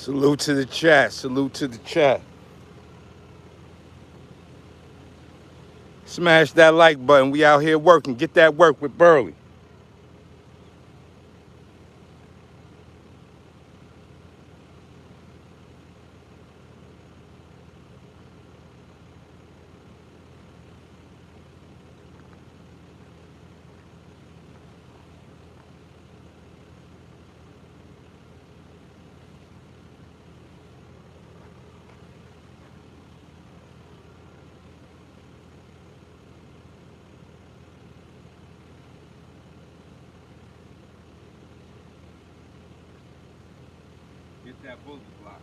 Salute to the chat. Salute to the chat. Smash that like button. We out here working. Get that work with Burly. Get that bully block.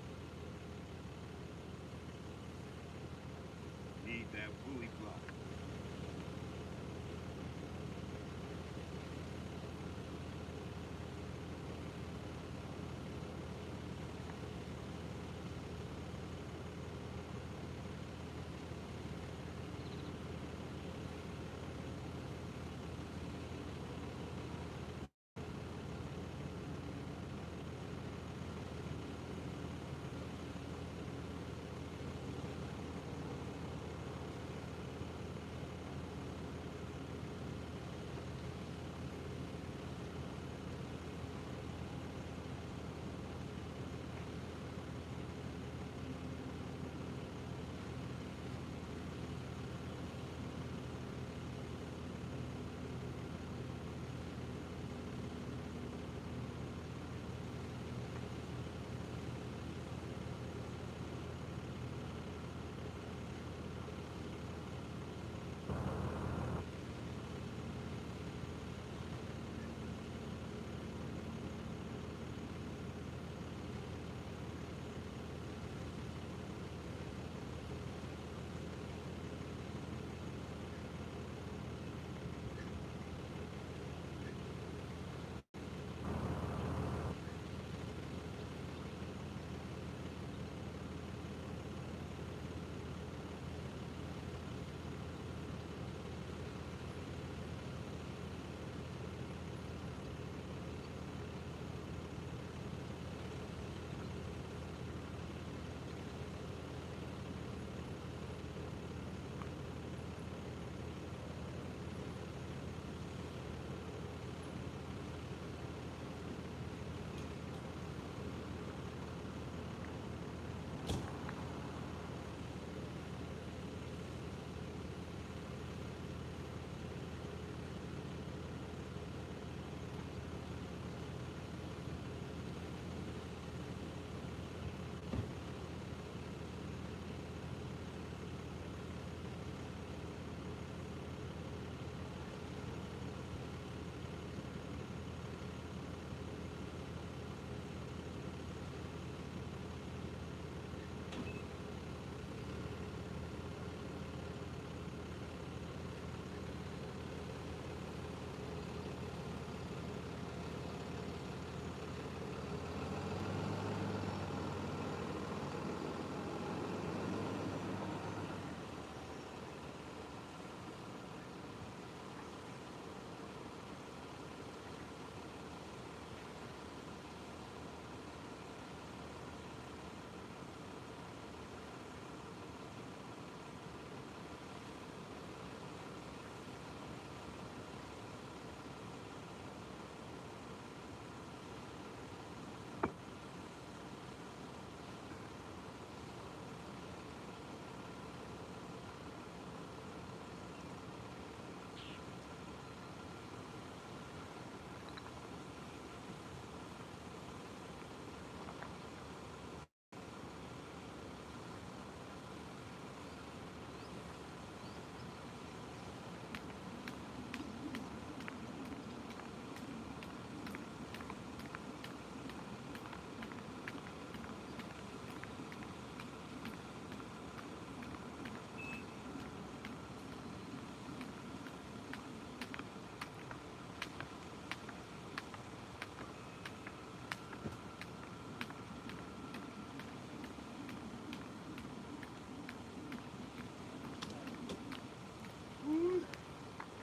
Need that bully block.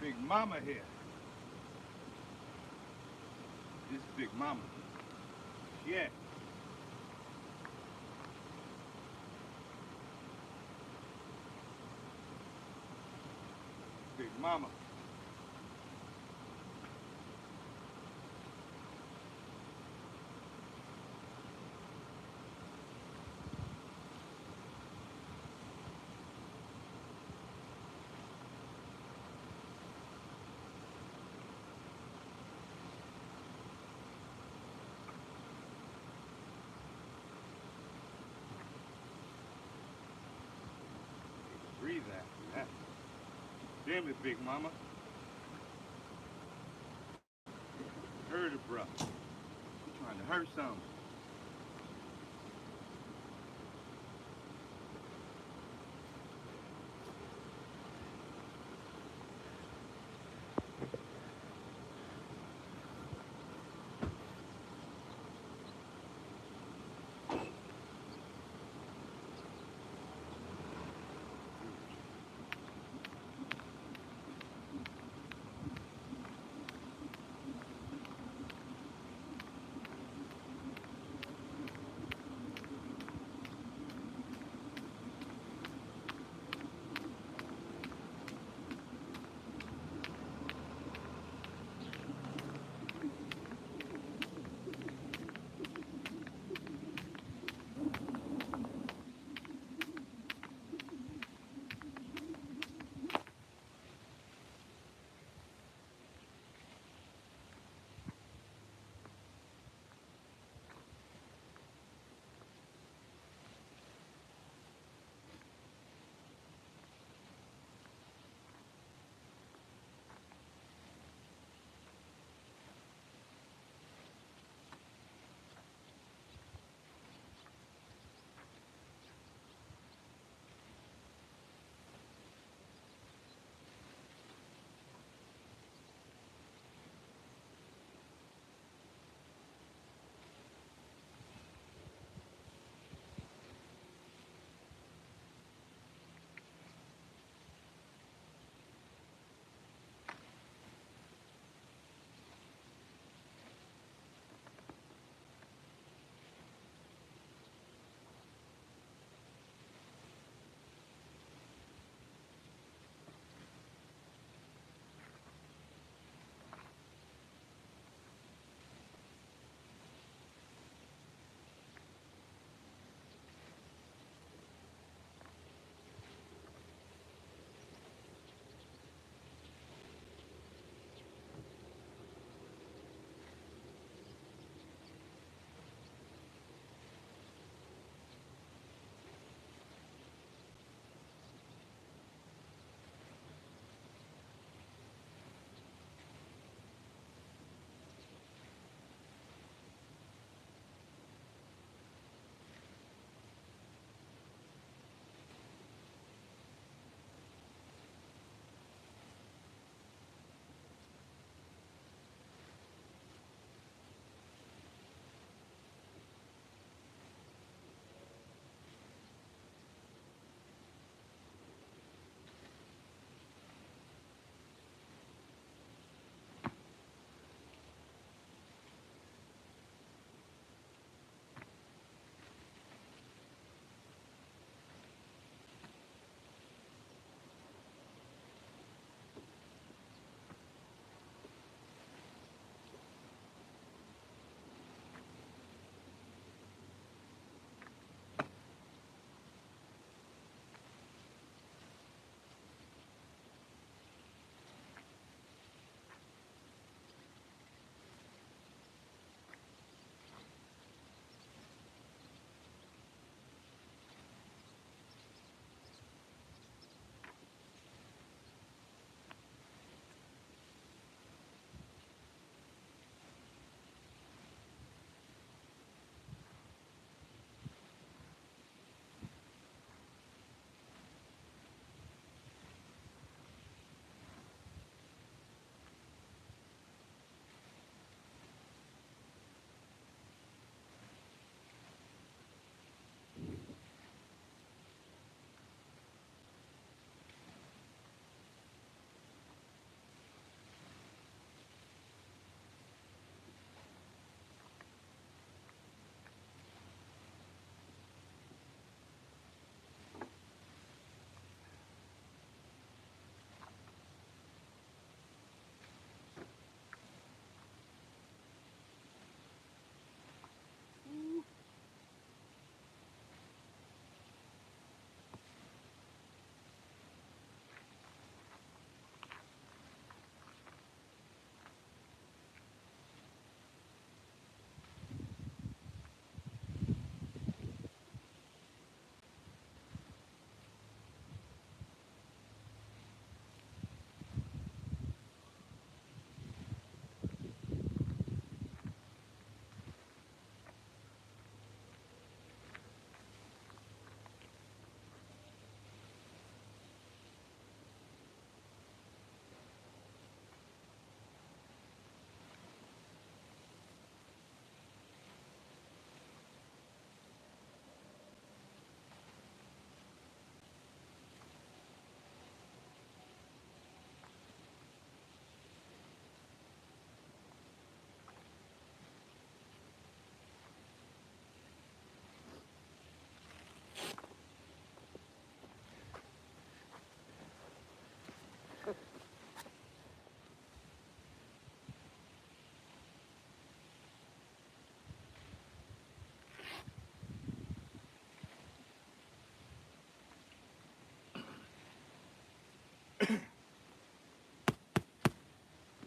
Big Mama here. This is Big Mama. Yeah. Mama. Breathe after that. Damn it, Big Mama. Hurt her, bro. You trying to hurt something.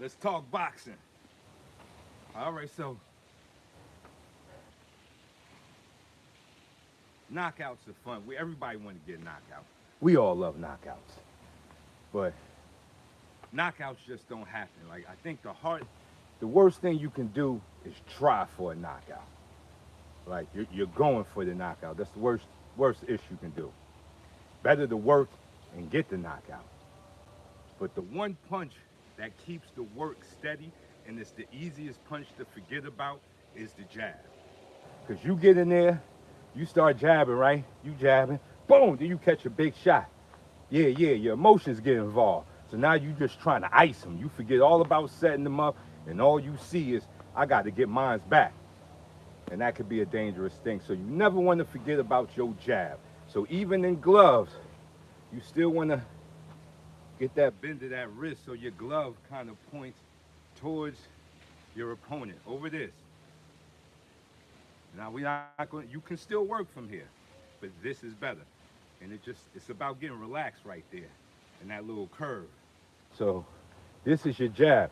Let's talk boxing. All right, so knockouts are fun. Everybody want to get knocked out. We all love knockouts, but knockouts just don't happen. Like I think the worst thing you can do is try for a knockout. Like you're going for the knockout. That's the worst issue you can do. Better to work and get the knockout. But the one punch that keeps the work steady and it's the easiest punch to forget about is the jab. Because you get in there, you start jabbing, right? You jabbing, boom, then you catch a big shot. Yeah, your emotions get involved. So now you just trying to ice them. You forget all about setting them up, and all you see is, I got to get mines back. And that could be a dangerous thing. So you never want to forget about your jab. So even in gloves, you still want to get that bend of that wrist so your glove kind of points towards your opponent, over this. Now we not going. You can still work from here, but this is better. And it's about getting relaxed right there, and that little curve. So, this is your jab.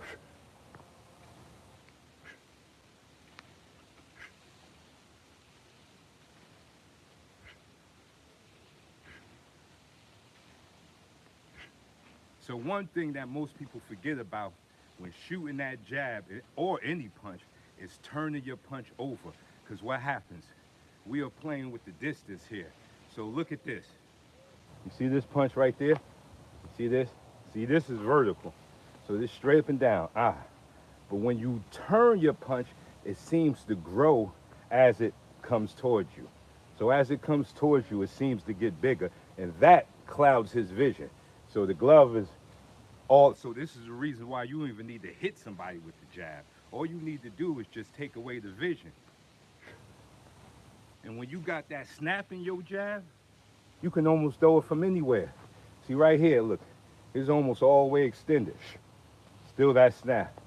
So one thing that most people forget about when shooting that jab or any punch is turning your punch over. Because what happens? We are playing with the distance here. So look at this. You see this punch right there? See this? See, this is vertical. So this straight up and down. But when you turn your punch, it seems to grow as it comes towards you. So as it comes towards you, it seems to get bigger, and that clouds his vision. So the glove is all, so this is the reason why you don't even need to hit somebody with the jab. All you need to do is just take away the vision. And when you got that snap in your jab, you can almost throw it from anywhere. See right here, look, it's almost all the way extended. Still that snap.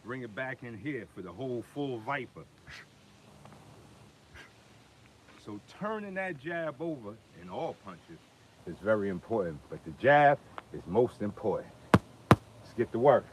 Bring it back in here for the whole full viper. So turning that jab over in all punches is very important, but the jab is most important. Let's get to work.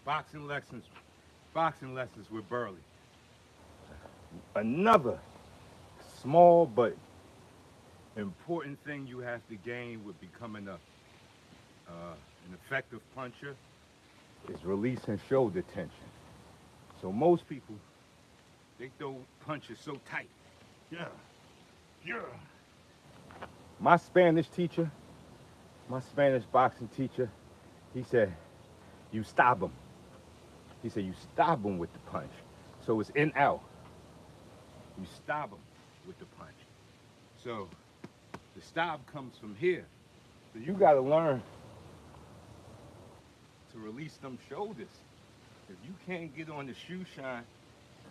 Boxing lessons, boxing lessons with Burly. Another small but important thing you have to gain with becoming an effective puncher is releasing shoulder tension. So most people, they throw punches so tight. Yeah. My Spanish teacher, My Spanish boxing teacher, he said, you stab him. He said, you stab him with the punch. So it's in, out. You stab him with the punch. So the stab comes from here. So you got to learn to release them shoulders. If you can't get on the shoe shine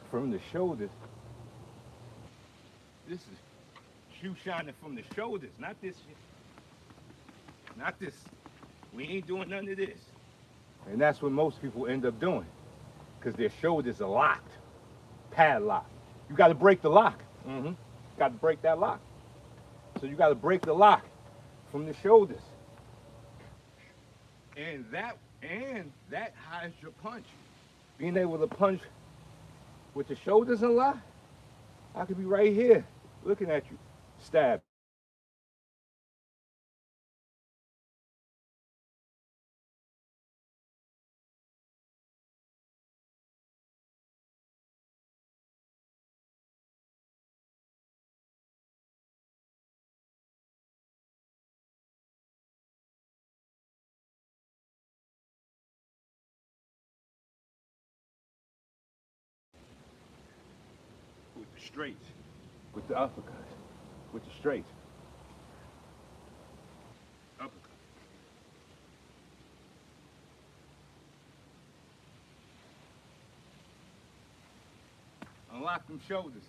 from the shoulders, this is shoe shining from the shoulders, not this shit. Not this. We ain't doing none of this. And that's what most people end up doing, because their shoulders are locked, padlocked. You got to break the lock. Got to break that lock. So you got to break the lock from the shoulders. And that hides your punch. Being able to punch with the shoulders unlocked, I could be right here looking at you, stab. With the straights, with the uppercuts, with the straights. Uppercut. Unlock them shoulders.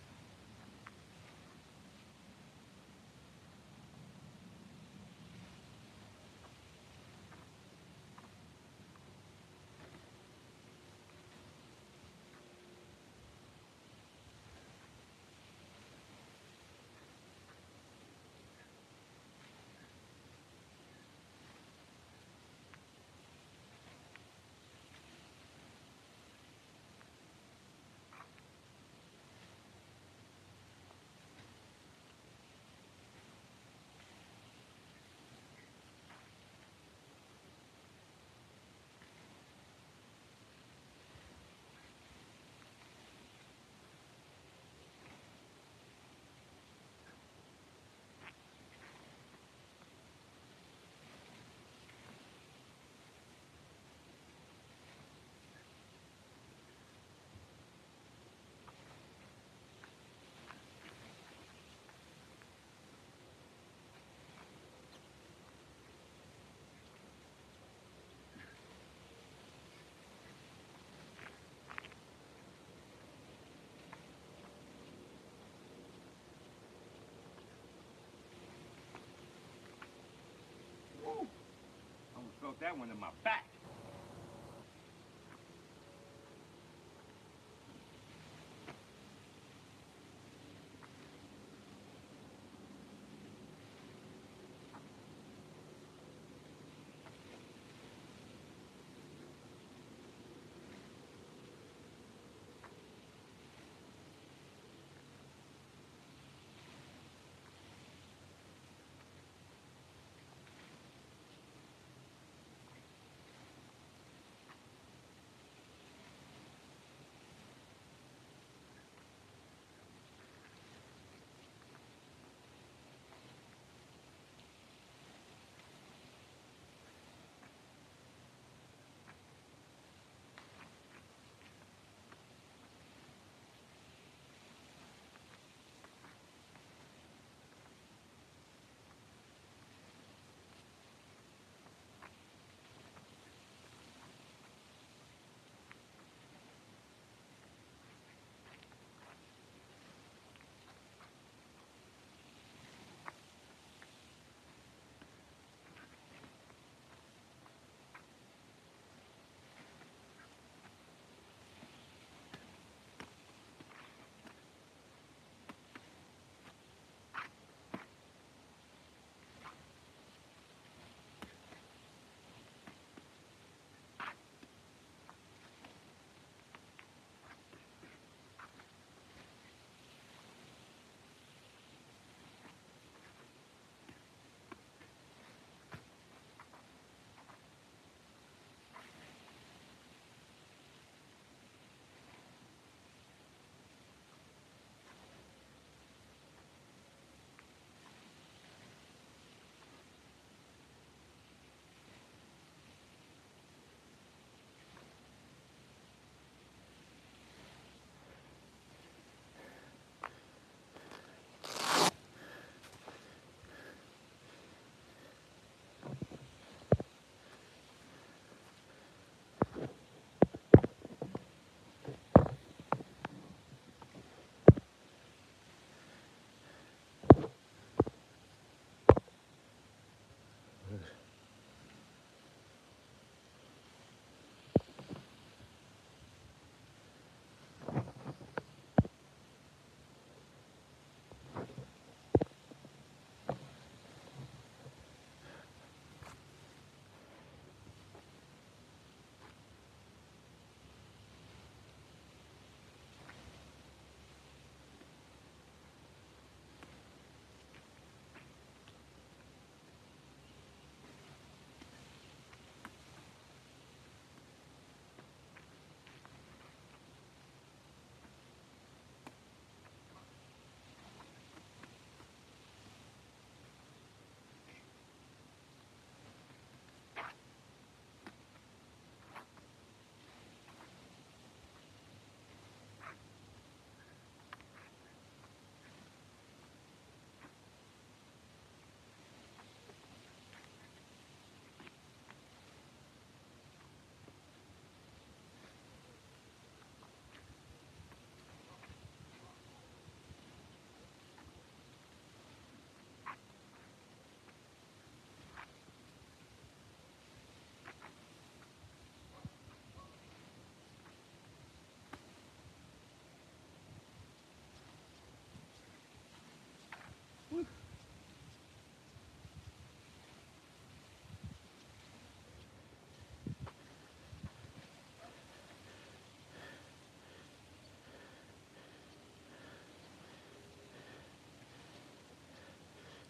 Woo! Almost felt that one in my back.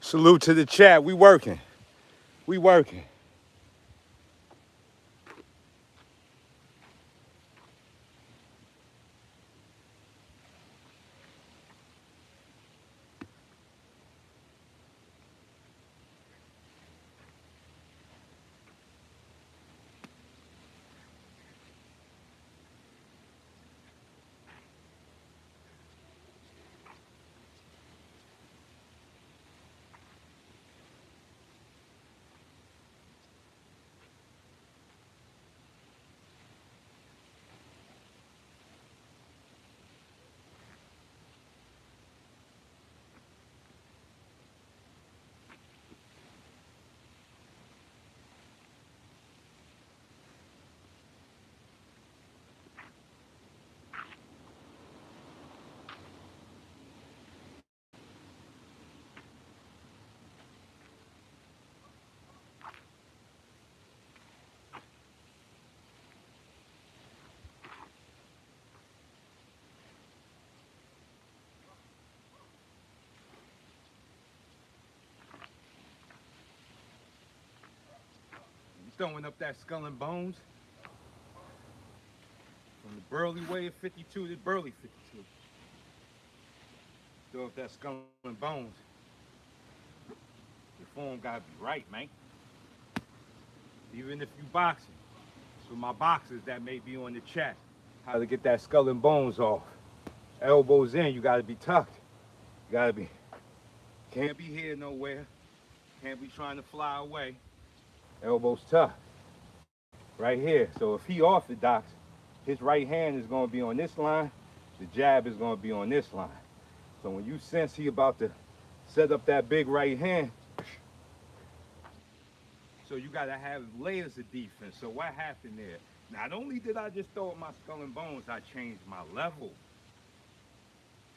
Salute to the chat. We working. We working. You throwing up that skull and bones from the Burly way of 52 to Burly 52. Throw up that skull and bones. Your form gotta be right, man. Even if you boxing. So my boxers that may be on the chat, how to get that skull and bones off. Elbows in, you gotta be tucked. You gotta be, can't be here nowhere. Can't be trying to fly away. Elbows tucked. Right here. So if he orthodox, his right hand is gonna be on this line, the jab is gonna be on this line. So when you sense he about to set up that big right hand, so you gotta have layers of defense. So what happened there? Not only did I just throw up my skull and bones, I changed my level.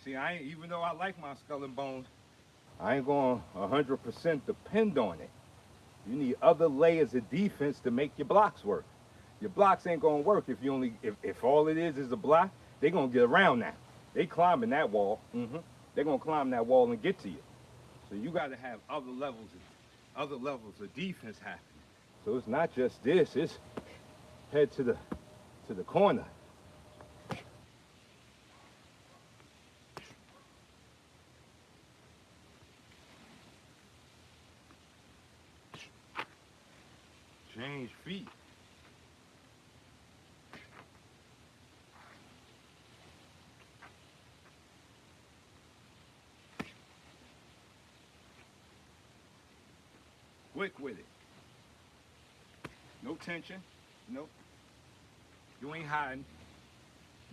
See, even though I like my skull and bones, I ain't going 100% depend on it. You need other layers of defense to make your blocks work. Your blocks ain't gonna work if you only if all it is a block. They gonna get around that. They climbing that wall. They're gonna climb that wall and get to you. So you gotta have other levels of defense happening. So it's not just this. It's head to the corner. Change feet. Quick with it. No tension. Nope. You ain't hiding.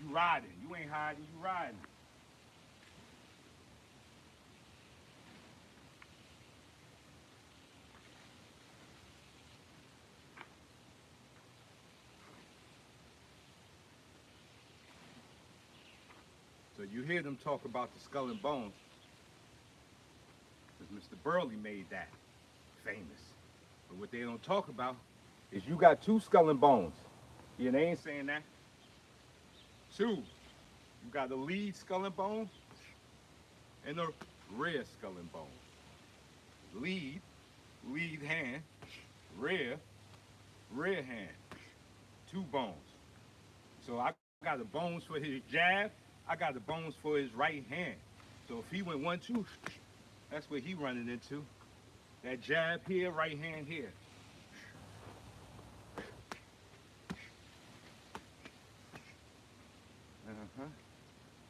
You riding. You ain't hiding. You riding. So you hear them talk about the skull and bones, because Mr. Burly made that famous. But what they don't talk about is you got two skull and bones. Yeah, they ain't saying that. Two. You got the lead skull and bone and the rear skull and bone. Lead hand, rear hand. Two bones. So I got the bones for his jab. I got the bones for his right hand. So if he went 1-2, that's what he running into. That jab here, right hand here. And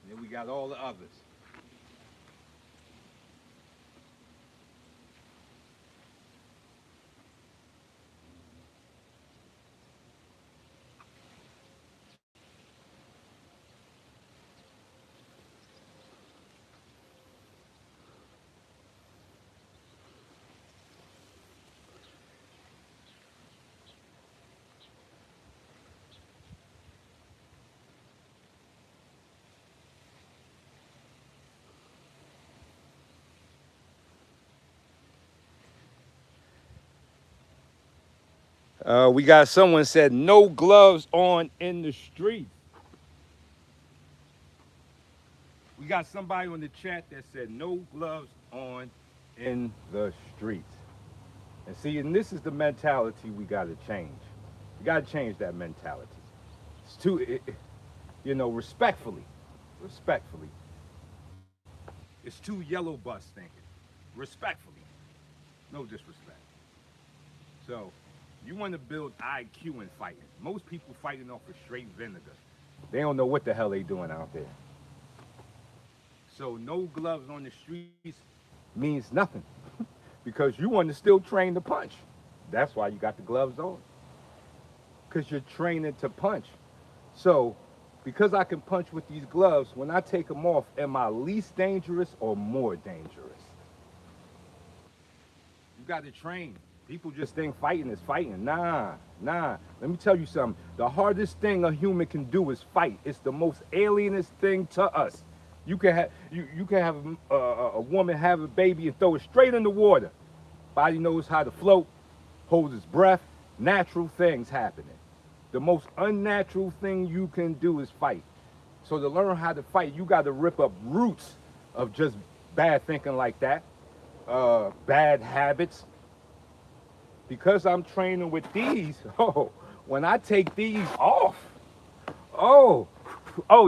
then we got all the others. We got someone said no gloves on in the street. We got somebody on the chat that said no gloves on in the streets. And see, and this is the mentality we got to change. We got to change that mentality. It's too, you know, respectfully, it's too yellow bus thinking. Respectfully, no disrespect. So, you want to build IQ in fighting. Most people fighting off of straight vinegar. They don't know what the hell they doing out there. So, no gloves on the streets means nothing because you want to still train to punch. That's why you got the gloves on. Because you're training to punch. So, because I can punch with these gloves, when I take them off, am I least dangerous or more dangerous? You got to train. People just think fighting is fighting. Nah. Let me tell you something. The hardest thing a human can do is fight. It's the most alienist thing to us. You can have a woman have a baby and throw it straight in the water. Body knows how to float, holds its breath. Natural things happening. The most unnatural thing you can do is fight. So to learn how to fight, you got to rip up roots of just bad thinking like that, bad habits. Because I'm training with these, when I take these off, oh,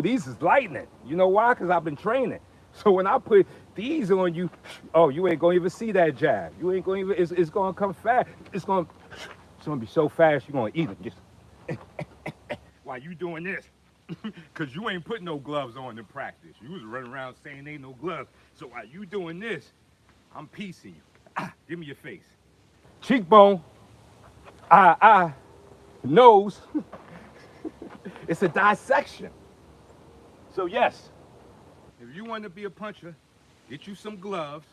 these is lightning. You know why? Because I've been training. So when I put these on you, you ain't gonna even see that jab. You ain't gonna even, it's gonna come fast. It's gonna be so fast, you're gonna eat it. Just while you doing this. Because you ain't putting no gloves on in practice. You was running around saying ain't no gloves. So while you doing this, I'm piecing you. Give me your face. Cheekbone, eye, nose. It's a dissection. So yes, if you want to be a puncher, get you some gloves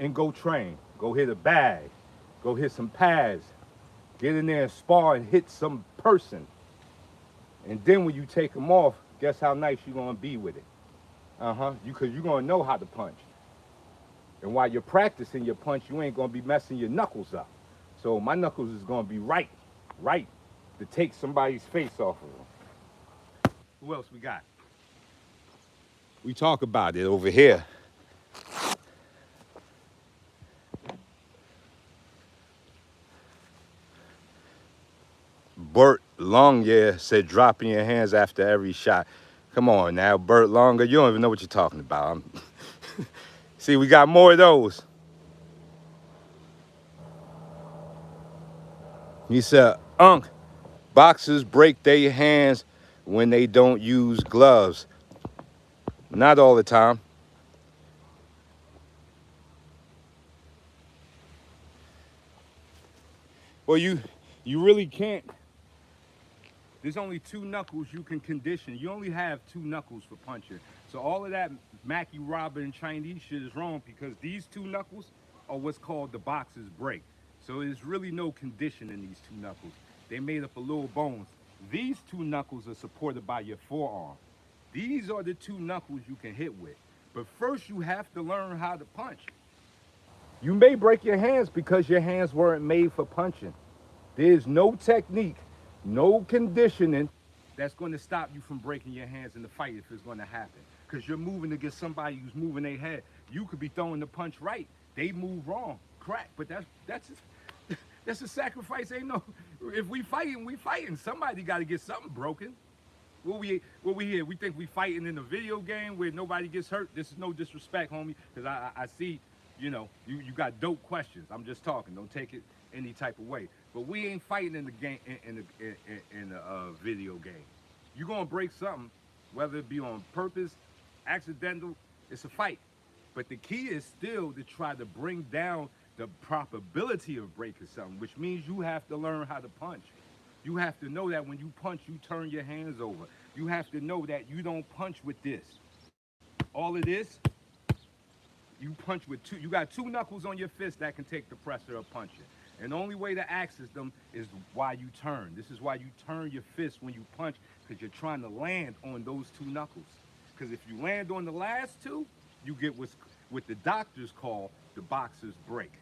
and go train. Go hit a bag. Go hit some pads. Get in there and spar and hit some person. And then when you take them off, guess how nice you're going to be with it. Because you're going to know how to punch. And while you're practicing your punch, you ain't going to be messing your knuckles up. So my knuckles is going to be right to take somebody's face off of them. Who else we got? We talk about it over here. Burt Longyear said dropping your hands after every shot. Come on now, Burt Longer, you don't even know what you're talking about. See, we got more of those. He said, boxers break their hands when they don't use gloves. Not all the time. Well, you really can't. There's only two knuckles you can condition. You only have two knuckles for punching. So all of that Mackie Robin Chinese shit is wrong because these two knuckles are what's called the boxer's break. So there's really no condition in these two knuckles. They made up of little bones. These two knuckles are supported by your forearm. These are the two knuckles you can hit with. But first you have to learn how to punch. You may break your hands because your hands weren't made for punching. There's no technique, no conditioning that's going to stop you from breaking your hands in the fight if it's going to happen. Because you're moving against somebody who's moving their head. You could be throwing the punch right. They move wrong. Crack. But that's a sacrifice. Ain't no, if we fighting, we fighting. Somebody got to get something broken. What we here? We think we fighting in a video game where nobody gets hurt. This is no disrespect, homie, because I see, you got dope questions. I'm just talking. Don't take it any type of way. But we ain't fighting in the game in a video game. You gonna break something, whether it be on purpose, accidental. It's a fight. But the key is still to try to bring down the probability of breaking something, which means you have to learn how to punch. You have to know that when you punch, you turn your hands over. You have to know that you don't punch with this. All of this, you punch with two. You got two knuckles on your fist that can take the pressure of punching. And the only way to access them is why you turn. This is why you turn your fist when you punch, because you're trying to land on those two knuckles. Because if you land on the last two, you get what the doctors call the boxer's break.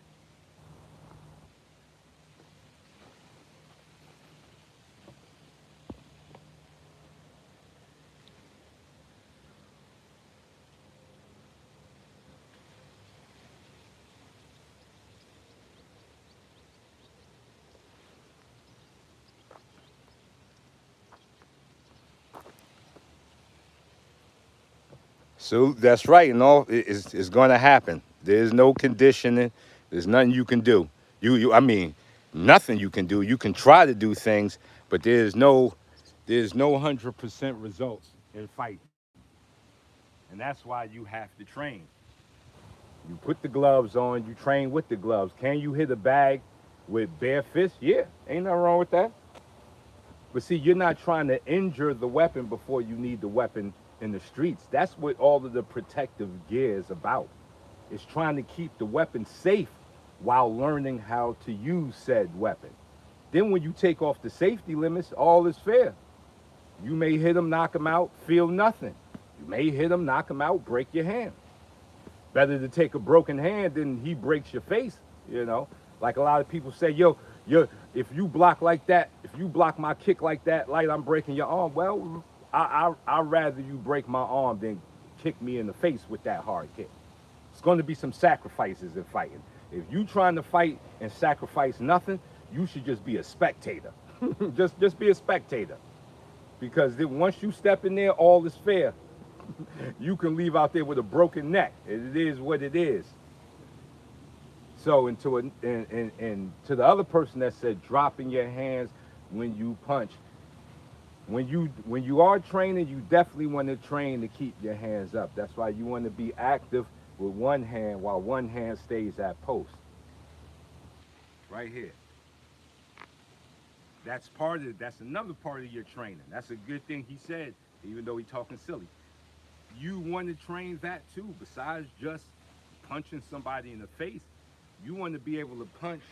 Absolutely, that's right. And all it's going to happen. There's no conditioning. There's nothing you can do. I mean, nothing you can do. You can try to do things, but there's no 100% results in fighting. And that's why you have to train. You put the gloves on. You train with the gloves. Can you hit a bag with bare fists? Yeah, ain't nothing wrong with that. But see, you're not trying to injure the weapon before you need the weapon in the streets. That's what all of the protective gear is about. It's trying to keep the weapon safe while learning how to use said weapon. Then when you take off the safety limits, all is fair. You may hit him, knock him out, feel nothing. You may hit him, knock him out, break your hand. Better to take a broken hand than he breaks your face, you know. Like a lot of people say, if you block like that, if you block my kick like that, Lyte, I'm breaking your arm. Well, I'd rather you break my arm than kick me in the face with that hard kick. It's going to be some sacrifices in fighting. If you trying to fight and sacrifice nothing, you should just be a spectator. just be a spectator. Because then once you step in there, all is fair. You can leave out there with a broken neck. It is what it is. So, and to the other person that said dropping your hands when you punch, when you are training, you definitely want to train to keep your hands up. That's why you want to be active with one hand while one hand stays at post. Right here. That's another part of your training. That's a good thing he said, even though he's talking silly. You want to train that too, besides just punching somebody in the face. You want to be able to punch.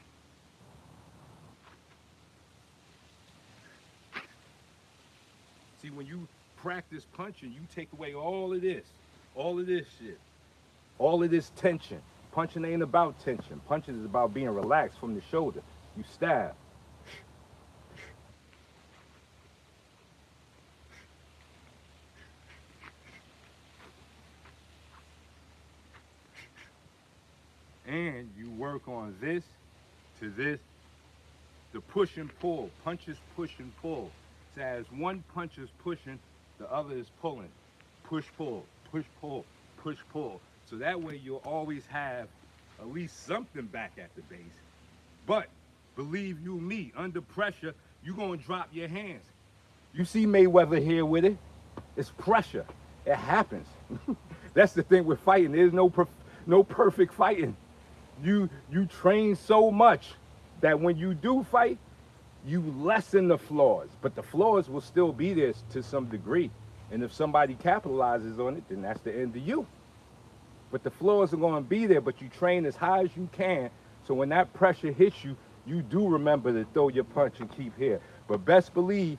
See, when you practice punching, you take away all of this shit, all of this tension. Punching ain't about tension. Punching is about being relaxed from the shoulder. You stab. And you work on this to this, the push and pull. Punches push and pull. So as one punch is pushing, the other is pulling. Push, pull, push, pull, push, pull. So that way you'll always have at least something back at the base. But believe you me, under pressure, you're going to drop your hands. You see Mayweather here with it? It's pressure. It happens. That's the thing with fighting. There's no perfect fighting. You train so much that when you do fight, you lessen the flaws, but the flaws will still be there to some degree. And if somebody capitalizes on it, then that's the end of you. But the flaws are going to be there, but you train as high as you can, so when that pressure hits you, you do remember to throw your punch and keep here. But best believe,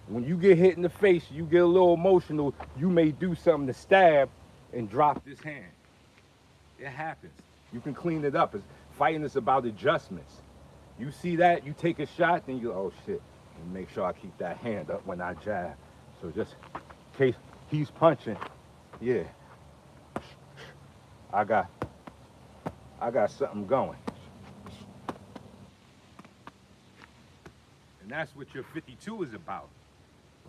when you get hit in the face, you get a little emotional, you may do something to stab and drop this hand. It happens. You can clean it up. Fighting is about adjustments. You see that, you take a shot, then you go, oh shit, and make sure I keep that hand up when I jab. So just in case he's punching, yeah, I got something going. And that's what your 52 is about.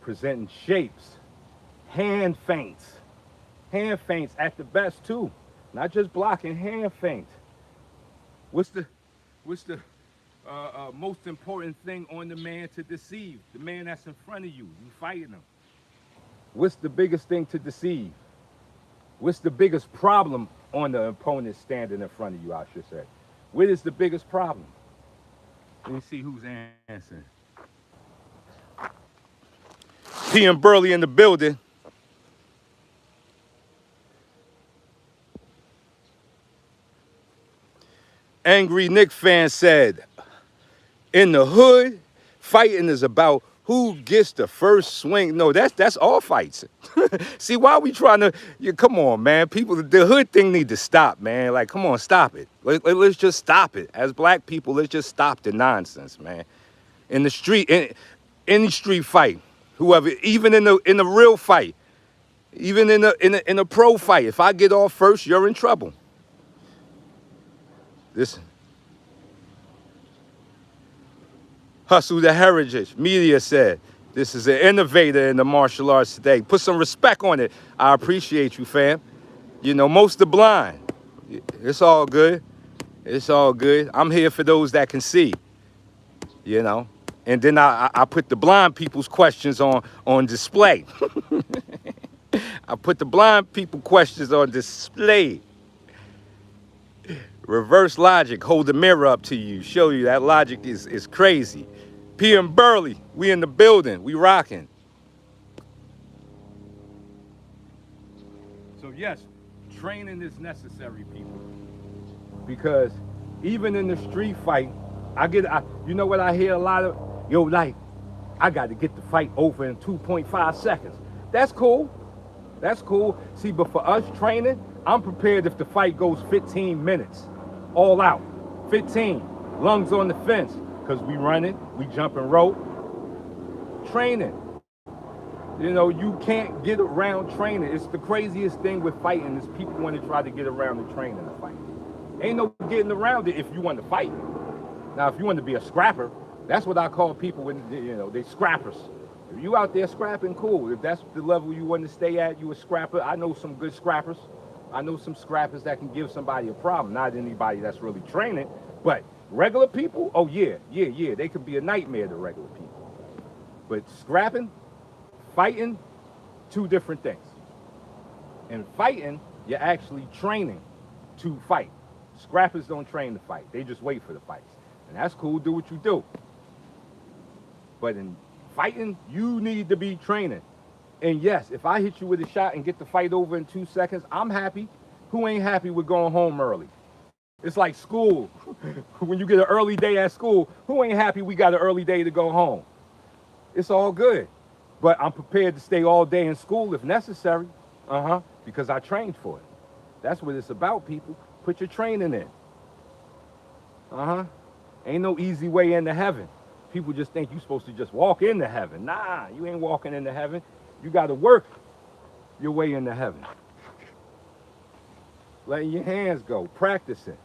Presenting shapes, hand feints at the best too. Not just blocking, hand feints. What's the most important thing on the man to deceive? The man that's in front of you. You fighting him. What's the biggest thing to deceive? What's the biggest problem on the opponent standing in front of you, I should say? What is the biggest problem? Let me see who's answering. P and Burly in the building. Angry Nick fan said, in the hood, fighting is about who gets the first swing. No, that's all fights. See, why are we trying to, come on, man. People, the hood thing need to stop, man. Like, come on, stop it. Let's just stop it. As black people, let's just stop the nonsense, man. In the street, in any street fight, whoever, even in the real fight, even in a pro fight, if I get off first, you're in trouble. This Hustle the Heritage Media said, this is an innovator in the martial arts today. Put some respect on it. I appreciate you, fam. You know, most are blind. It's all good. It's all good. I'm here for those that can see, you know. And then I put the blind people's questions on display. I put the blind people questions on display. Reverse logic, hold the mirror up to you, show you that logic is crazy. PM Burly, we in the building, we rocking. So yes, training is necessary, people. Because even in the street fight, you know what I hear a lot of? Yo, like, I got to get the fight over in 2.5 seconds. That's cool. That's cool. See, but for us training, I'm prepared if the fight goes 15 minutes. All out. 15. Lungs on the fence. Because we running, we jumping rope. Training. You know, you can't get around training. It's the craziest thing with fighting is people want to try to get around the training of fighting. Ain't no getting around it if you want to fight. Now, if you want to be a scrapper, that's what I call people when, you know, they scrappers. If you out there scrapping, cool. If that's the level you want to stay at, you a scrapper. I know some good scrappers. I know some scrappers that can give somebody a problem. Not anybody that's really training, but regular people, oh yeah. They could be a nightmare to regular people. But scrapping, fighting, two different things. And fighting, you're actually training to fight. Scrappers don't train to fight. They just wait for the fights. And that's cool, do what you do. But in fighting, you need to be training. And yes, if I hit you with a shot and get the fight over in 2 seconds, I'm happy. Who ain't happy with going home early? It's like school. When you get an early day at school, who ain't happy we got an early day to go home? It's all good. But I'm prepared to stay all day in school if necessary. Because I trained for it. That's what it's about, people. Put your training in. Ain't no easy way into heaven. People just think you're supposed to just walk into heaven. Nah, you ain't walking into heaven. You got to work your way into heaven. Letting your hands go, practicing.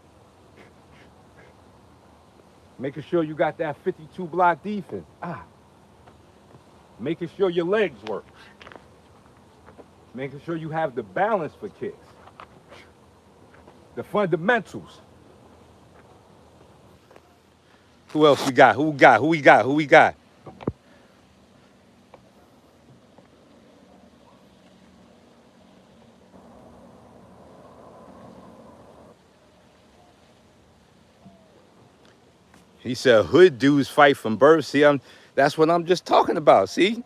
Making sure you got that 52 block defense. Making sure your legs work. Making sure you have the balance for kicks. The fundamentals. Who else we got? Who we got? He said, hood dudes fight from birth. See, that's what I'm just talking about. See,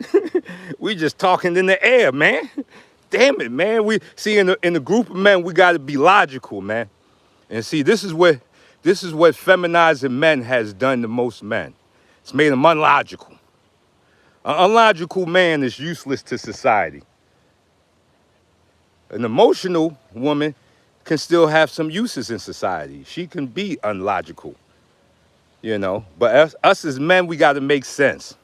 we just talking in the air, man. Damn it, man. We see in the group of men, we got to be logical, man. And see, this is what feminizing men has done to most men. It's made them unlogical. An unlogical man is useless to society. An emotional woman can still have some uses in society. She can be unlogical, you know. But us as men, we got to make sense.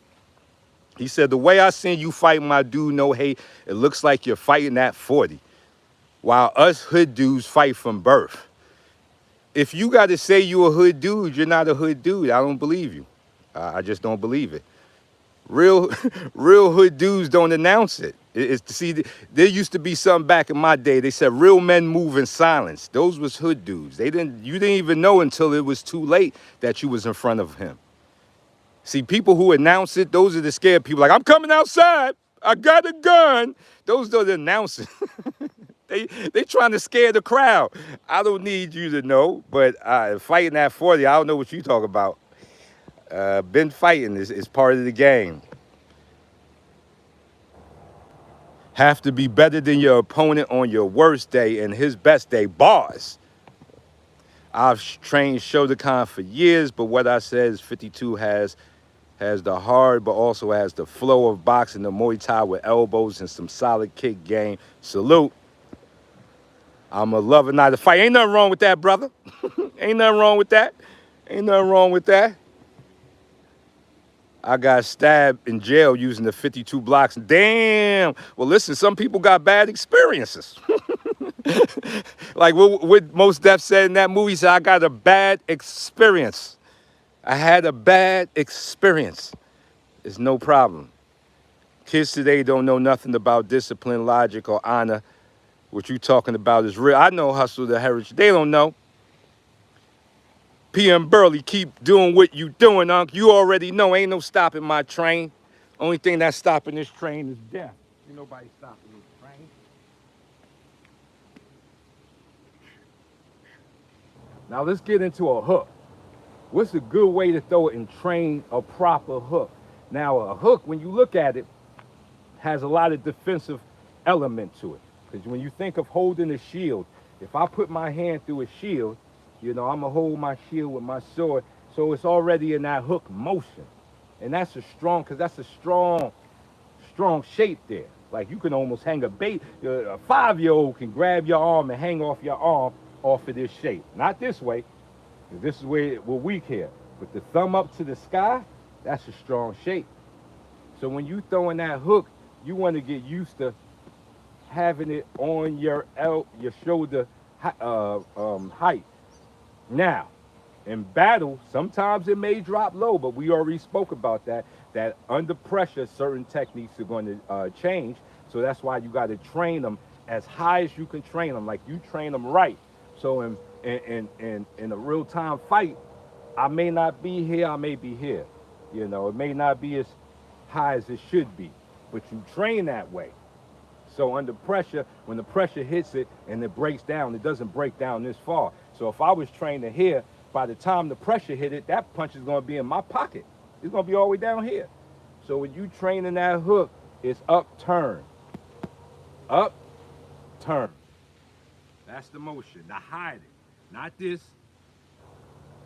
He said, the way I seen you fight my dude, no hate, it looks like you're fighting at 40. While us hood dudes fight from birth. If you got to say you a hood dude, you're not a hood dude. I don't believe you. I just don't believe it. Real hood dudes don't announce it. See, there used to be something back in my day. They said real men move in silence. Those was hood dudes. You didn't even know until it was too late that you was in front of him. See, people who announce it, those are the scared people. Like, I'm coming outside. I got a gun. Those don't announce it. They trying to scare the crowd. I don't need you to know, but fighting at 40, I don't know what you talk about. Been fighting is part of the game. Have to be better than your opponent on your worst day and his best day. Bars. I've trained Shotokan for years, but what I said is 52 has the hard, but also has the flow of boxing, the Muay Thai with elbows and some solid kick game. Salute. I'm a lover, not a fight. Ain't nothing wrong with that, brother. Ain't nothing wrong with that. Ain't nothing wrong with that. I got stabbed in jail using the 52 blocks. Damn. Well, listen, some people got bad experiences. Like what Mos Def said in that movie, he said, I got a bad experience. I had a bad experience. It's no problem. Kids today don't know nothing about discipline, logic, or honor. What you talking about is real. I know hustle the heritage. They don't know. PM Burly, keep doing what you doing, Unc. You already know ain't no stopping my train. Only thing that's stopping this train is death. Ain't nobody stopping this train. Now let's get into a hook. What's a good way to throw it and train a proper hook? Now a hook, when you look at it, has a lot of defensive element to it. Because when you think of holding a shield, if I put my hand through a shield, you know, I'm gonna hold my shield with my sword, so it's already in that hook motion. And that's a strong, because that's a strong shape there. Like you can almost hang a 5-year-old can grab your arm and hang off your arm off of this shape. Not this way, because this is where we're weak here. But the thumb up to the sky, that's a strong shape. So when you throwing that hook, you want to get used to having it on your shoulder height. Now, in battle, sometimes it may drop low, but we already spoke about that. That under pressure, certain techniques are going to change. So that's why you got to train them as high as you can train them. Like you train them right. So in a real time fight, I may not be here, I may be here. You know, it may not be as high as it should be, but you train that way. So under pressure, when the pressure hits it and it breaks down, it doesn't break down this far. So if I was trained to here, by the time the pressure hit it, that punch is going to be in my pocket. It's going to be all the way down here. So when you training that hook, it's up, turn. Up, turn. That's the motion. Now hide it. Not this,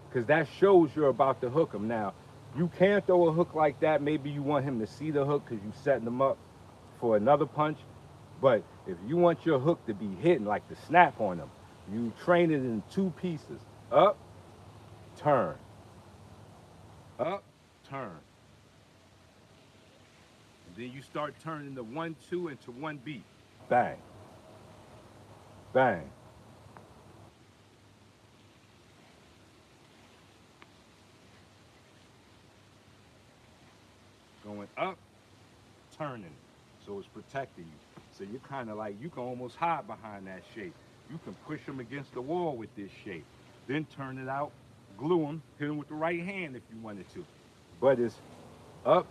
because that shows you're about to hook him. Now, you can throw a hook like that. Maybe you want him to see the hook because you're setting him up for another punch. But if you want your hook to be hitting, like the snap on him, you train it in 2 pieces. Up, turn. Up, turn. And then you start turning the 1, 2 into 1 beat. Bang. Bang. Going up, turning. So it's protecting you. So you're kind of like, you can almost hide behind that shape. You can push them against the wall with this shape. Then turn it out, glue them, hit them with the right hand if you wanted to. But it's up,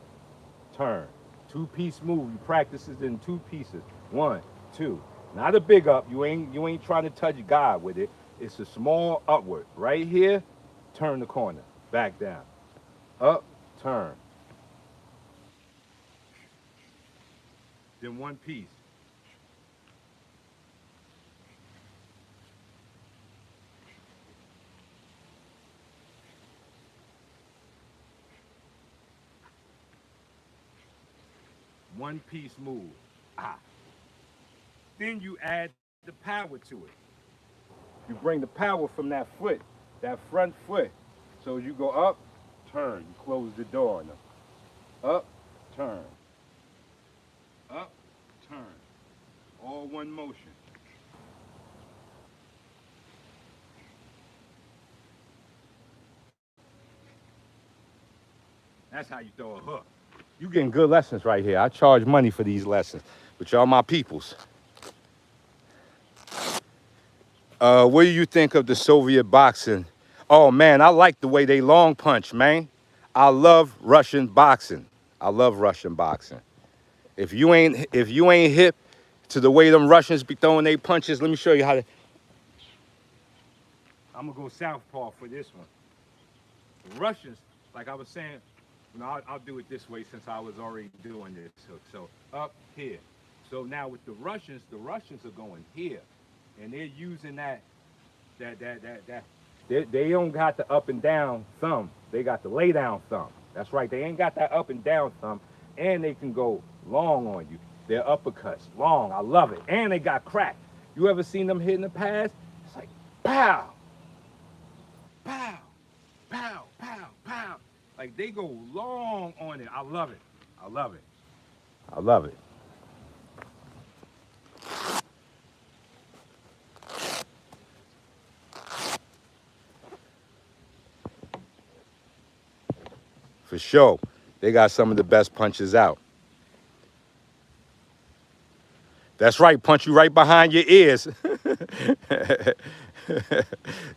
turn. 2-piece move. You practice it in 2 pieces. 1, 2. Not a big up. You ain't trying to touch God with it. It's a small upward. Right here, turn the corner. Back down. Up, turn. Then 1 piece. One piece move. Ah. Then you add the power to it. You bring the power from that foot, that front foot. So you go up, turn. You close the door on them. Up, turn. Up, turn. All one motion. That's how you throw a hook. You getting good lessons right here. I charge money for these lessons, but y'all my peoples. What do you think of the Soviet boxing? Oh man, I like the way they long punch, man. I love Russian boxing. I love Russian boxing. If you ain't hip to the way them Russians be throwing their punches, let me show you how to. I'm gonna go southpaw for this one. The Russians, like I was saying, you know, I'll do it this way since I was already doing this hook. So up here. So now with the Russians are going here, and they're using that. They don't got the up and down thumb. They got the lay down thumb. That's right. They ain't got that up and down thumb, and they can go long on you. Their uppercuts long. I love it. And they got crack. You ever seen them hit in the past? It's like pow, pow, pow, pow, pow. Like they go long on it. I love it. I love it. I love it. For sure. They got some of the best punches out. That's right, punch you right behind your ears.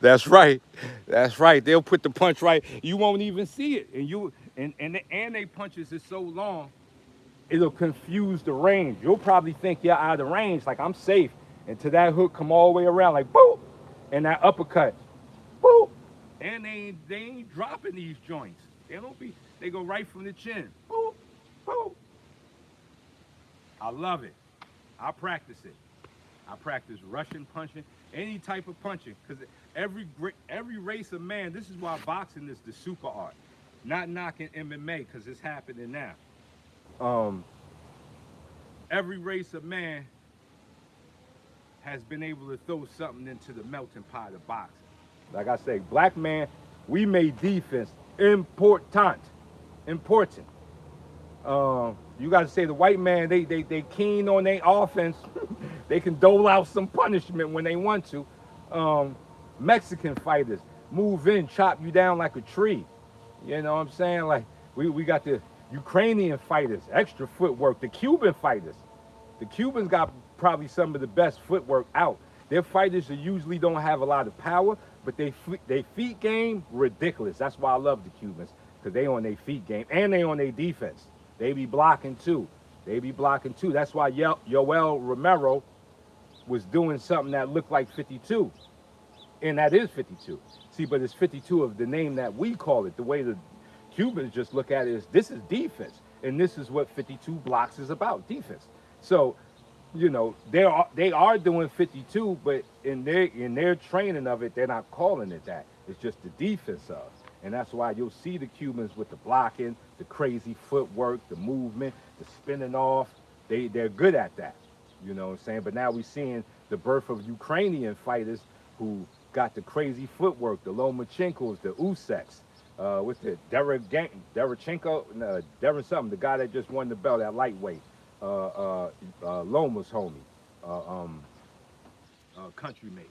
That's right. That's right. They'll put the punch right. You won't even see it. And they punches is so long, it'll confuse the range. You'll probably think you're out of range, like I'm safe. Until that hook come all the way around, like boop, and that uppercut, boop. And they ain't dropping these joints. They go right from the chin. Boop, boop. I love it. I practice it. I practice Russian punching, any type of punching, because every race of man. This is why boxing is the super art. Not knocking MMA because it's happening now. Every race of man has been able to throw something into the melting pot of boxing. Like I say, black man, we made defense important. You got to say the white man, they keen on their offense. They can dole out some punishment when they want to. Mexican fighters move in, chop you down like a tree. You know what I'm saying? Like we got the Ukrainian fighters, extra footwork. The Cuban fighters, the Cubans got probably some of the best footwork out. Their fighters usually don't have a lot of power, but they feet game ridiculous. That's why I love the Cubans, because they on their feet game and they on their defense. They be blocking too. That's why Yoel Romero was doing something that looked like 52. And that is 52. See, but it's 52 of the name that we call it. The way the Cubans just look at it is, this is defense. And this is what 52 blocks is about, defense. So, you know, they are doing 52, but in their training of it, they're not calling it that. It's just the defense of. And that's why you'll see the Cubans with the blocking, the crazy footwork, the movement, the spinning off. They're good at that. You know what I'm saying? But now we're seeing the birth of Ukrainian fighters who got the crazy footwork, the Lomachenkos, the Useks, with the Derevchenko, Derevchenko something, the guy that just won the belt at lightweight, Loma's homie, countrymate.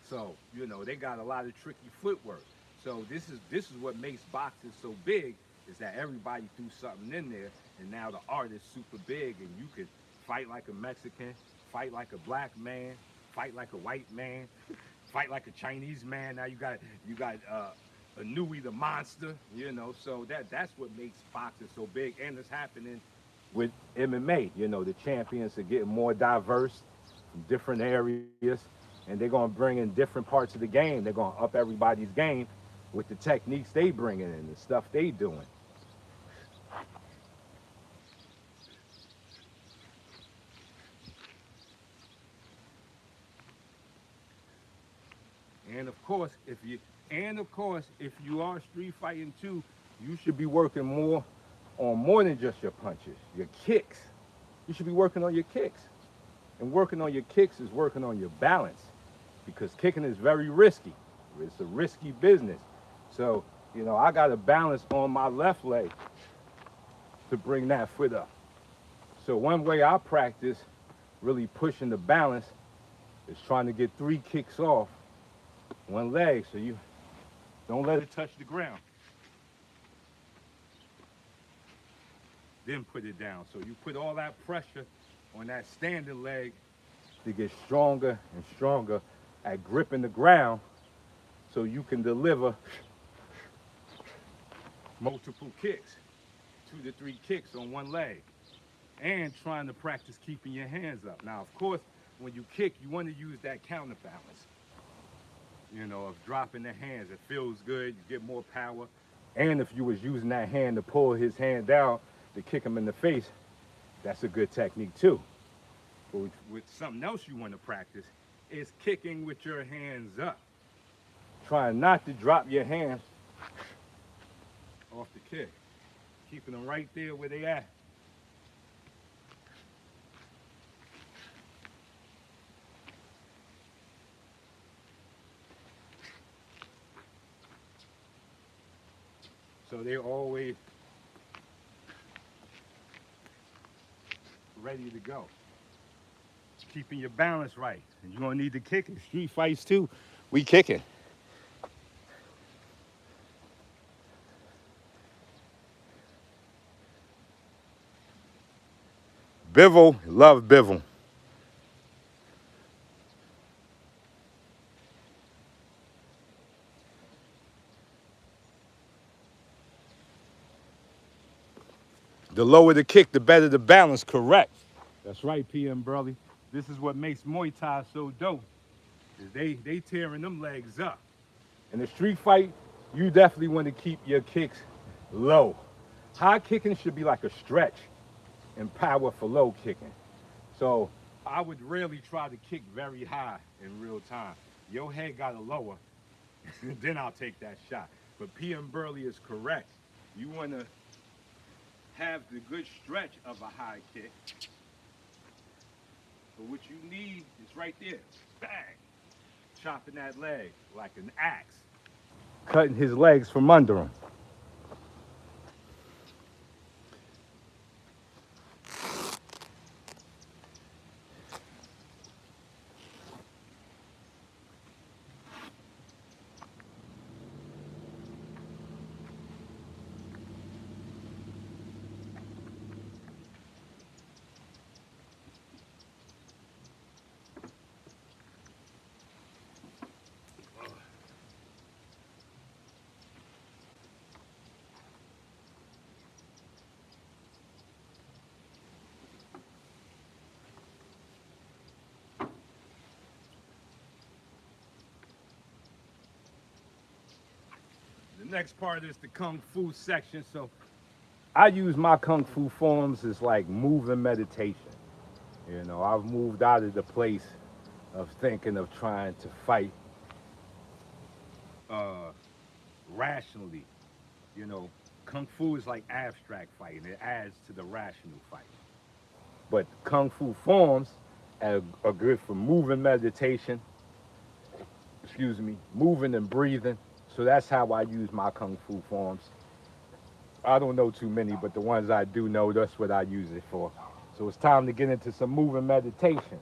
So, you know, they got a lot of tricky footwork. So this is what makes boxing so big, is that everybody threw something in there, and now the art is super big, and you could fight like a Mexican, fight like a black man, fight like a white man, fight like a Chinese man. Now you got a Nui the monster, you know. So that's what makes boxing so big, and it's happening with MMA. You know, the champions are getting more diverse from different areas, and they're gonna bring in different parts of the game. They're gonna up everybody's game with the techniques they bringing in, the stuff they doing. And of course, if you are street fighting too, you should be working more than just your punches, your kicks. You should be working on your kicks. And working on your kicks is working on your balance, because kicking is very risky. It's a risky business. So, you know, I got to balance on my left leg to bring that foot up. So one way I practice really pushing the balance is trying to get 3 kicks off one leg, so you don't let it touch the ground. Then put it down. So you put all that pressure on that standing leg to get stronger and stronger at gripping the ground, so you can deliver multiple kicks, 2 to 3 kicks on one leg, and trying to practice keeping your hands up. Now, of course, when you kick, you want to use that counterbalance, you know, of dropping the hands. It feels good, you get more power. And if you was using that hand to pull his hand down to kick him in the face, that's a good technique too. But with something else you want to practice is kicking with your hands up. Trying not to drop your hands off the kick. Keeping them right there where they at. So they're always ready to go. Keeping your balance right. And you're gonna need to kick in street fights too. We kicking. Bivol, love Bivol. The lower the kick, the better the balance, correct. That's right, PM Burly. This is what makes Muay Thai so dope. Is they tearing them legs up. In a street fight, you definitely want to keep your kicks low. High kicking should be like a stretch and power for low kicking. So I would really try to kick very high in real time. Your head got to lower, then I'll take that shot. But PM Burly is correct. You want to have the good stretch of a high kick. But what you need is right there. Bang! Chopping that leg like an axe. Cutting his legs from under him. The next part is the Kung Fu section. So I use my Kung Fu forms as like moving meditation. You know, I've moved out of the place of thinking of trying to fight uh, rationally. You know, Kung Fu is like abstract fighting. It adds to the rational fight. But Kung Fu forms are good for moving meditation, excuse me, moving and breathing. So that's how I use my Kung Fu forms. I don't know too many, but the ones I do know, that's what I use it for. So it's time to get into some moving meditation.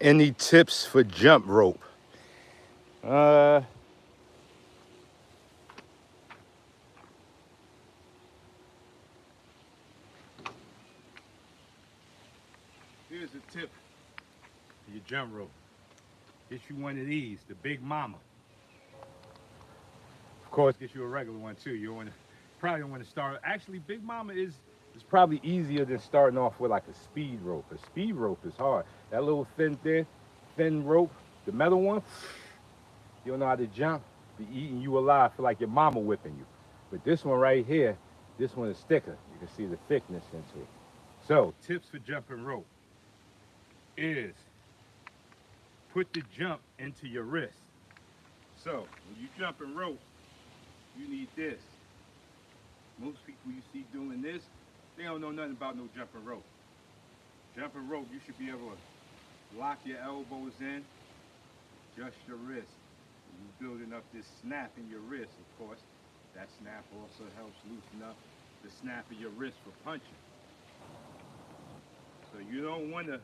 Any tips for jump rope? Here's a tip for your jump rope. Get you one of these, the Big Mama. Of course, get you a regular one too. You want to probably don't want to start. Actually, Big Mama is probably easier than starting off with like a speed rope. A speed rope is hard. That little thin rope, the metal one, you don't know how to jump, be eating you alive. Feel like your mama whipping you. But this one right here, this one is thicker. You can see the thickness into it. So, tips for jumping rope is put the jump into your wrist. So, when you jumping rope, you need this. Most people you see doing this, they don't know nothing about no jumping rope. Jumping rope, you should be able to lock your elbows in, adjust your wrist. You're building up this snap in your wrist, of course. That snap also helps loosen up the snap of your wrist for punching. So you don't want to,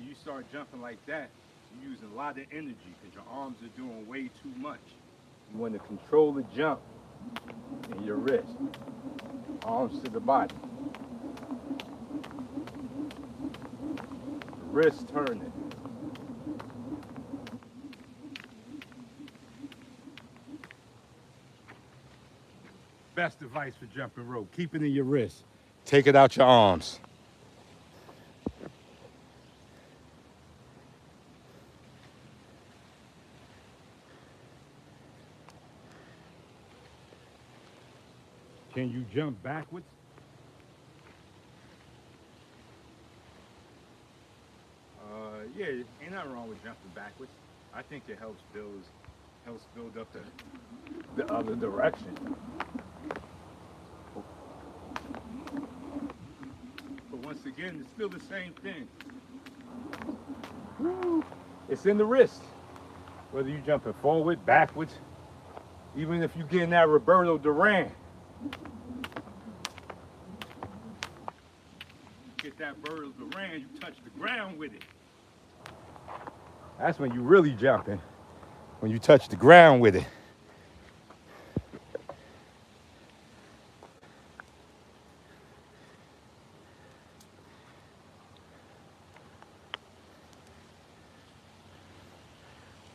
you start jumping like that, you're using a lot of energy because your arms are doing way too much. You want to control the jump in your wrist, arms to the body. Wrist turning. Best advice for jumping rope, keep it in your wrist. Take it out your arms. Can you jump backwards? Yeah, ain't nothing wrong with jumping backwards. I think it helps build up the other direction. But once again, it's still the same thing. It's in the wrist. Whether you jumping forward, backwards, even if you get in that Roberto Duran. Get that Roberto Duran, you touch the ground with it. That's when you really jumping. When you touch the ground with it.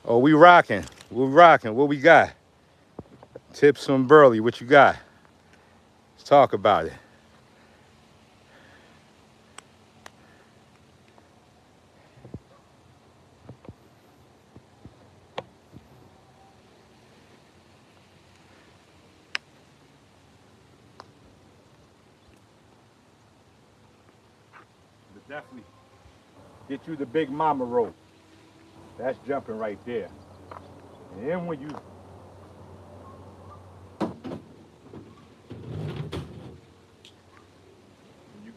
Oh, we rocking. We're rocking. What we got? Tips from Burly. What you got? Let's talk about it. But definitely get you the Big Mama rope. That's jumping right there. And then when you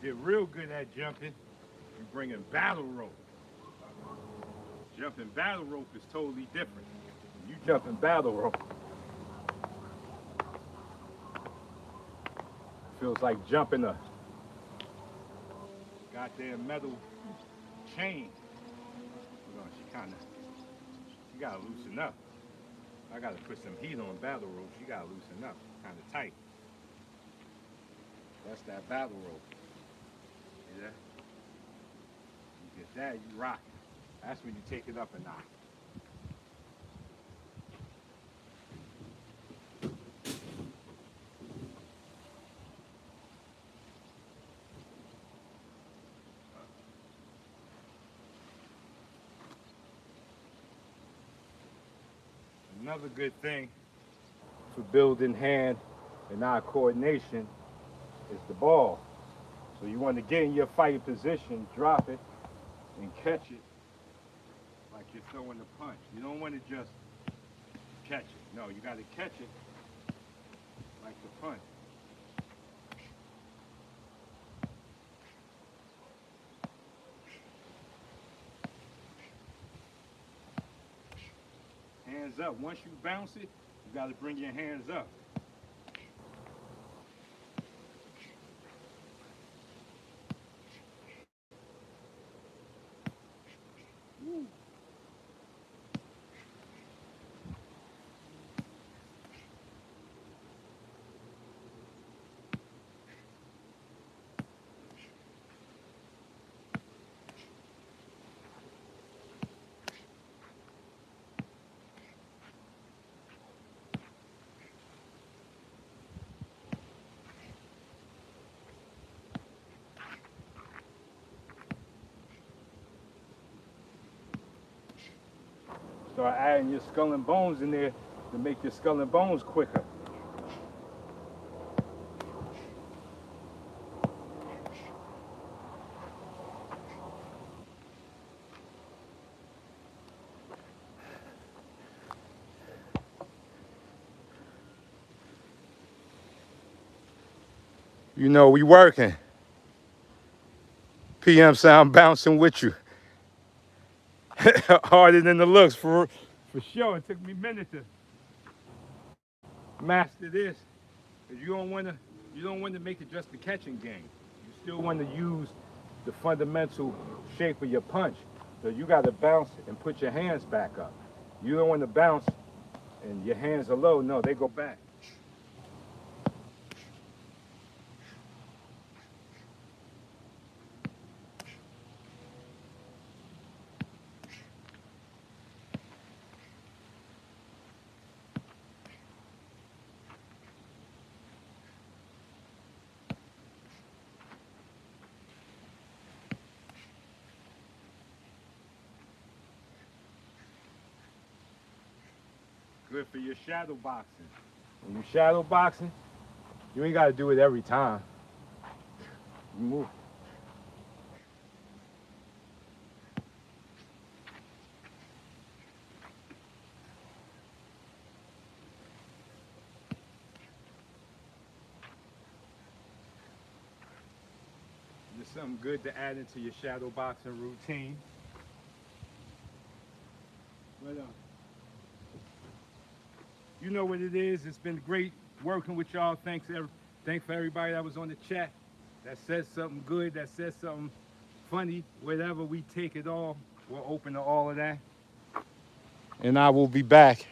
get real good at jumping, you bring in battle rope. Jumping battle rope is totally different. When you jump in battle rope, it feels like jumping a goddamn metal chain. She gotta loosen up. I gotta put some heat on battle rope. She gotta loosen up, kind of tight. That's that battle rope. Yeah. You get that, you rock it. That's when you take it up a notch. Another good thing for building hand and eye coordination is the ball. So you want to get in your fighting position, drop it, and catch it like you're throwing a punch. You don't want to just catch it. No, you got to catch it like the punch. Hands up. Once you bounce it, you got to bring your hands up. Start adding your skull and bones in there to make your skull and bones quicker. You know, we working. PM sound bouncing with you. Harder than the looks, for sure. It took me a minute to master this. Cause you don't want to make it just a catching game. You still want to use the fundamental shape of your punch. So you got to bounce and put your hands back up. You don't want to bounce and your hands are low. No, they go back. Good for your shadow boxing. When you shadow boxing, you ain't got to do it every time. You move. Just something good to add into your shadow boxing routine. But, you know what it is. It's been great working with y'all. Thanks for everybody that was on the chat that said something good, that said something funny, whatever. We take it all. We're open to all of that. And I will be back